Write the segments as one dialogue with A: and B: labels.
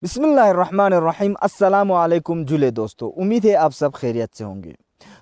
A: बिस्मिल्लाहिर्रहमानिर्रहीम अस्सलाम वालेकुम जुले दोस्तों, उम्मीद है आप सब खैरियत से होंगे।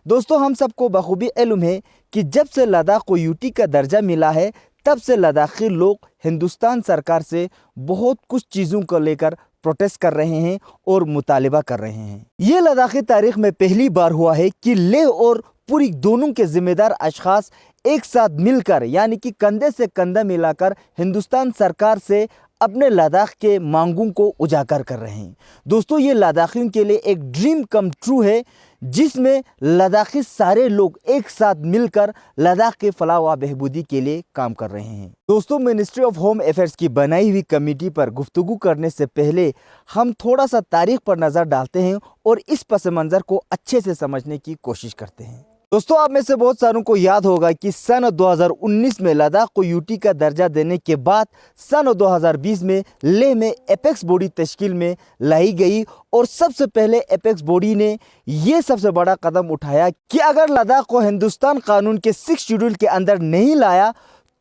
A: दोस्तों, हम सबको बखूबी इल्म है कि जब से लद्दाख को यूटी का दर्जा मिला है, तब से लद्दाखी लोग हिंदुस्तान सरकार से बहुत कुछ चीज़ों को लेकर प्रोटेस्ट कर रहे हैं और मुतालिबा कर रहे हैं। ये लद्दाखी तारीख में पहली बार हुआ है कि लेह और पूरी दोनों के जिम्मेदार अशखास एक साथ मिलकर यानी कि कंधे से कंधा मिलाकर हिंदुस्तान सरकार से अपने लद्दाख के मांगों को उजागर कर रहे हैं। दोस्तों, ये लद्दाखियों के लिए एक ड्रीम कम ट्रू है, जिसमें लद्दाखी सारे लोग एक साथ मिलकर लद्दाख के फलाह व बहबूदी के लिए काम कर रहे हैं। दोस्तों, मिनिस्ट्री ऑफ होम अफेयर्स की बनाई हुई कमेटी पर गुफ्तगू करने से पहले हम थोड़ा सा तारीख पर नज़र डालते हैं और इस पस मंज़र को अच्छे से समझने की कोशिश करते हैं। दोस्तों, आप में से बहुत सारों को याद होगा कि सन 2019 में लद्दाख को यूटी का दर्जा देने के बाद सन 2020 में लेह में एपेक्स बॉडी तश्कील में लाई गई और सबसे पहले एपेक्स बॉडी ने यह सबसे बड़ा कदम उठाया कि अगर लद्दाख को हिंदुस्तान कानून के 6 शेड्यूल के अंदर नहीं लाया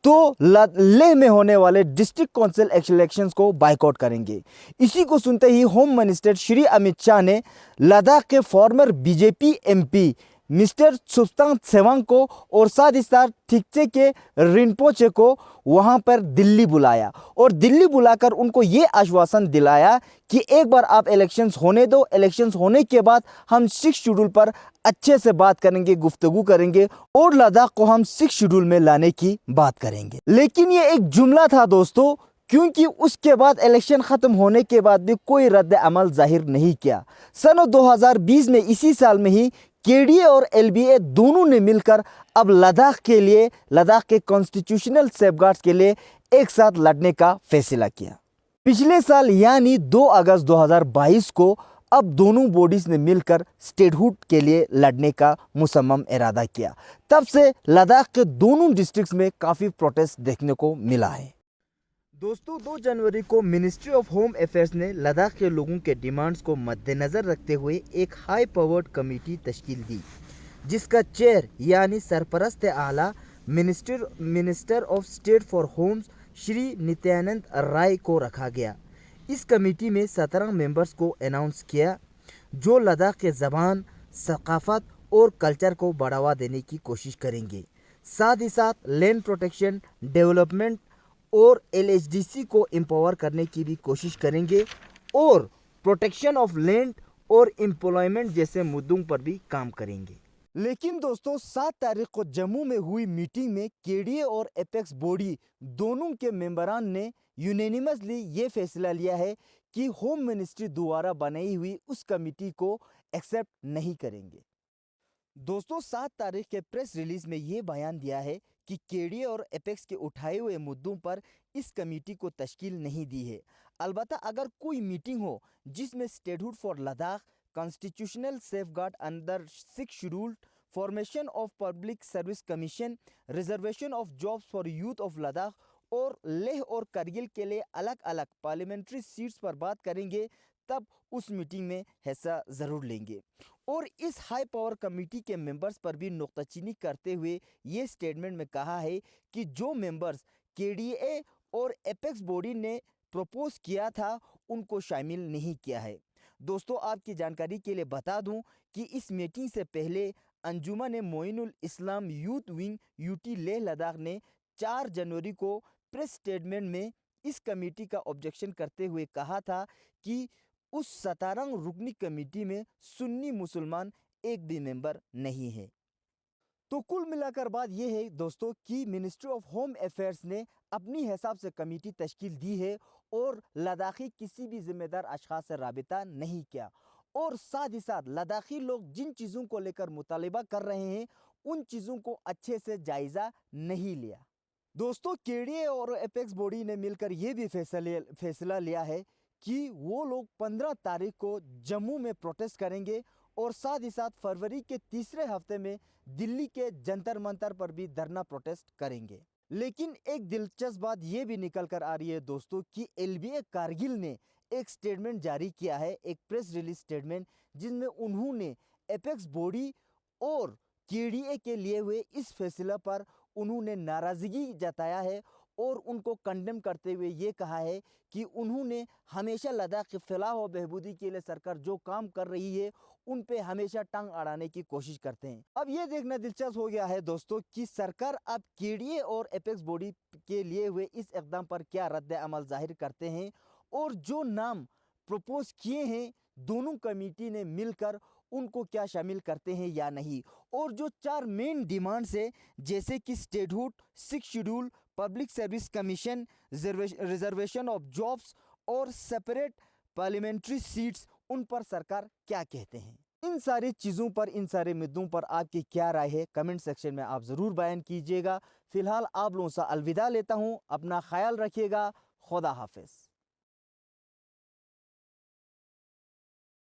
A: तो लेह में होने वाले डिस्ट्रिक्ट काउंसिल इलेक्शंस को बाइकआउट करेंगे। इसी को सुनते ही होम मिनिस्टर श्री अमित शाह ने लद्दाख के फॉर्मर बीजेपी एमपी मिस्टर सुब्तांग त्सेवांग को और साथ ही साथ थिकचे के रिनपोचे को वहां पर दिल्ली बुलाया और दिल्ली बुलाकर उनको ये आश्वासन दिलाया कि एक बार आप इलेक्शंस होने दो, इलेक्शंस होने के बाद हम 6 शेड्यूल पर अच्छे से बात करेंगे, गुफ्तगू करेंगे और लद्दाख को हम 6 शेड्यूल में लाने की बात करेंगे। लेकिन ये एक जुमला था दोस्तों, क्योंकि उसके बाद इलेक्शन ख़त्म होने के बाद भी कोई रद्द अमल जाहिर नहीं किया। सन 2020 में इसी साल में ही केडीए और एलबीए दोनों ने मिलकर अब लद्दाख के लिए, लद्दाख के कॉन्स्टिट्यूशनल सेफगार्ड्स के लिए एक साथ लड़ने का फैसला किया। पिछले साल यानी 2 अगस्त 2022 को अब दोनों बॉडीज ने मिलकर स्टेटहुड के लिए लड़ने का मुसम्मम इरादा किया। तब से लद्दाख के दोनों डिस्ट्रिक्ट्स में काफ़ी प्रोटेस्ट देखने को मिला है। दोस्तों, 2 जनवरी को मिनिस्ट्री ऑफ होम अफेयर्स ने लद्दाख के लोगों के डिमांड्स को मद्देनज़र रखते हुए एक हाई पावर्ड कमेटी तश्कील दी, जिसका चेयर यानी सरपरस्त आला minister of state for homes Shri Nityanand Rai को रखा गया। इस कमेटी में 17 मेंबर्स को अनाउंस किया, जो लद्दाख के ज़बान, सकाफ़त और कल्चर को बढ़ावा देने की कोशिश करेंगे। साथ ही साथ लैंड प्रोटेक्शन, डेवलपमेंट और एलएचडीसी को एम्पावर करने की भी कोशिश करेंगे और प्रोटेक्शन ऑफ लैंड और एम्प्लॉयमेंट जैसे मुद्दों पर भी काम करेंगे। लेकिन दोस्तों, 7 तारीख को जम्मू में हुई मीटिंग में केडीए और एपेक्स बॉडी दोनों के मेंबरान ने यूनानिमसली ये फैसला लिया है कि होम मिनिस्ट्री द्वारा बनाई हुई उस कमेटी को एक्सेप्ट नहीं करेंगे। दोस्तों, 7 तारीख के प्रेस रिलीज में ये बयान दिया है कि केडीए और एपेक्स के उठाए हुए मुद्दों पर इस कमेटी को तश्कील नहीं दी है। अलबत्ता अगर कोई मीटिंग हो जिसमें statehood for Ladakh, constitutional safeguard under 6 schedule, formation of public service commission, reservation of jobs for youth of Ladakh और लेह और करगिल के लिए अलग अलग पार्लियामेंट्री सीट्स पर बात करेंगे, तब उस मीटिंग में हिस्सा ज़रूर लेंगे। और इस हाई पावर कमेटी के मेंबर्स पर भी नुक्ताचीनी करते हुए ये स्टेटमेंट में कहा है कि जो मेंबर्स केडीए और एपेक्स बॉडी ने प्रपोज किया था उनको शामिल नहीं किया है। दोस्तों, आपकी जानकारी के लिए बता दूं कि इस मीटिंग से पहले Anjuman Moinul Islam youth wing UT Leh Ladakh ने 4 जनवरी को प्रेस स्टेटमेंट में इस कमेटी का ऑब्जेक्शन करते हुए कहा था कि उस 17 रुकनी कमेटी में सुन्नी मुसलमान एक भी मेंबर नहीं है। तो कुल मिलाकर बात यह है दोस्तों कि मिनिस्ट्री ऑफ होम अफेयर्स ने अपनी हिसाब से कमेटी तश्कील दी है और लद्दाखी किसी भी जिम्मेदार अशखास से राबिता नहीं किया और साथ ही साथ लद्दाखी लोग जिन चीज़ों को लेकर मुतालिबा कर रहे हैं उन चीज़ों को अच्छे से जायज़ा नहीं लिया। दोस्तों, केडीए और एपेक्स बॉडी ने मिलकर यह भी फैसला लिया है कि वो लोग 15 तारीख को जम्मू में प्रोटेस्ट करेंगे और साथ ही साथ फरवरी के तीसरे हफ्ते में दिल्ली के जंतर मंतर पर भी धरना प्रोटेस्ट करेंगे। लेकिन एक दिलचस्प बात यह भी निकल कर आ रही है दोस्तों कि एलबीए कारगिल ने एक स्टेटमेंट जारी किया है, एक प्रेस रिलीज स्टेटमेंट, जिसमें उन्होंने एपेक्स बॉडी और केडीए के लिए हुए इस फैसला पर उन्होंने नाराजगी जताया है और उनको कंडेम करते हुए ये कहा है कि उन्होंने हमेशा लद्दाख की फलाह और बहबूदी के लिए सरकार जो काम कर रही है उन पे हमेशा टांग अड़ाने की कोशिश करते हैं। अब ये देखना दिलचस्प हो गया है दोस्तों कि सरकार अब केडीए और एपेक्स बॉडी के लिए हुए इस इकदाम पर क्या रद्द अमल जाहिर करते हैं और जो नाम प्रपोज किए हैं दोनों कमेटी ने मिलकर उनको क्या शामिल करते हैं या नहीं, और जो 4 मेन डिमांड्स है जैसे कि statehood, 6 schedule, public service commission, reservation of jobs और सेपरेट पार्लियामेंट्री सीट्स, उन पर सरकार क्या कहते हैं। इन सारी चीज़ों पर, इन सारे मुद्दों पर आपकी क्या राय है कमेंट सेक्शन में आप ज़रूर बयान कीजिएगा। फिलहाल आप लोगों से अलविदा लेता हूँ, अपना ख्याल रखिएगा। खुदा हाफिज़।